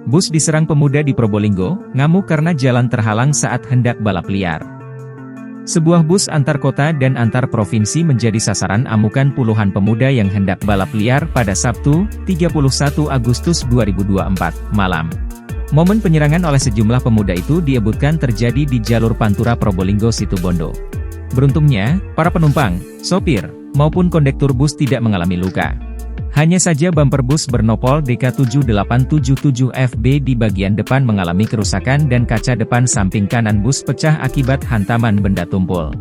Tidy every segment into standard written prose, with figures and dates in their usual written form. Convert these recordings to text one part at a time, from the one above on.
Bus diserang pemuda di Probolinggo, ngamuk karena jalan terhalang saat hendak balap liar. Sebuah bus antar kota dan antar provinsi menjadi sasaran amukan puluhan pemuda yang hendak balap liar pada Sabtu, 31 Agustus 2024, malam. Momen penyerangan oleh sejumlah pemuda itu diebutkan terjadi di jalur Pantura Probolinggo Situbondo. Beruntungnya, para penumpang, sopir, maupun kondektur bus tidak mengalami luka. Hanya saja bumper bus bernopol DK7877FB di bagian depan mengalami kerusakan dan kaca depan samping kanan bus pecah akibat hantaman benda tumpul.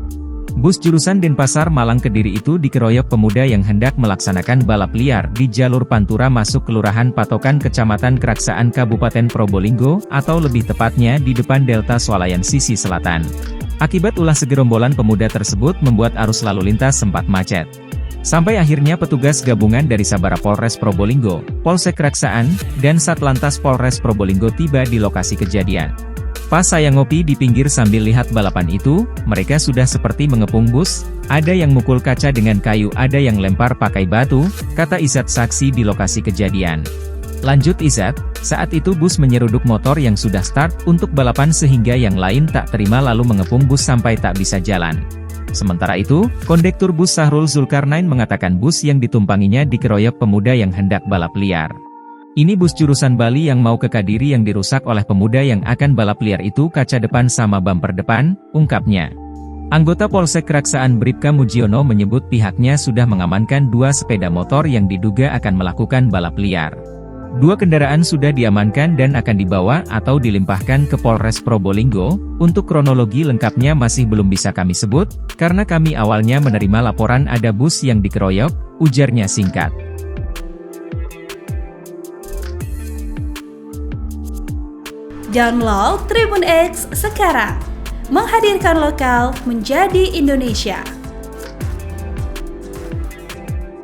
Bus jurusan Denpasar Malang Kediri itu dikeroyok pemuda yang hendak melaksanakan balap liar di jalur Pantura masuk Kelurahan Patokan Kecamatan Keraksaan Kabupaten Probolinggo, atau lebih tepatnya di depan Delta Swalayan sisi selatan. Akibat ulah segerombolan pemuda tersebut membuat arus lalu lintas sempat macet. Sampai akhirnya petugas gabungan dari Sabara Polres Probolinggo, Polsek Keraksaan, dan Satlantas Polres Probolinggo tiba di lokasi kejadian. Pas saya ngopi di pinggir sambil lihat balapan itu, mereka sudah seperti mengepung bus, ada yang mukul kaca dengan kayu, ada yang lempar pakai batu, kata Izat saksi di lokasi kejadian. Lanjut Izat, saat itu bus menyeruduk motor yang sudah start untuk balapan sehingga yang lain tak terima lalu mengepung bus sampai tak bisa jalan. Sementara itu, kondektur bus Sahrul Zulkarnain mengatakan bus yang ditumpanginya dikeroyok pemuda yang hendak balap liar. Ini bus jurusan Bali yang mau ke Kadiri yang dirusak oleh pemuda yang akan balap liar itu kaca depan sama bumper depan, ungkapnya. Anggota Polsek Keraksaan Bribka Mujiono menyebut pihaknya sudah mengamankan 2 sepeda motor yang diduga akan melakukan balap liar. 2 kendaraan sudah diamankan dan akan dibawa atau dilimpahkan ke Polres Probolinggo. Untuk kronologi lengkapnya masih belum bisa kami sebut, karena kami awalnya menerima laporan ada bus yang dikeroyok, ujarnya singkat. Download Tribun X sekarang, menghadirkan lokal menjadi Indonesia.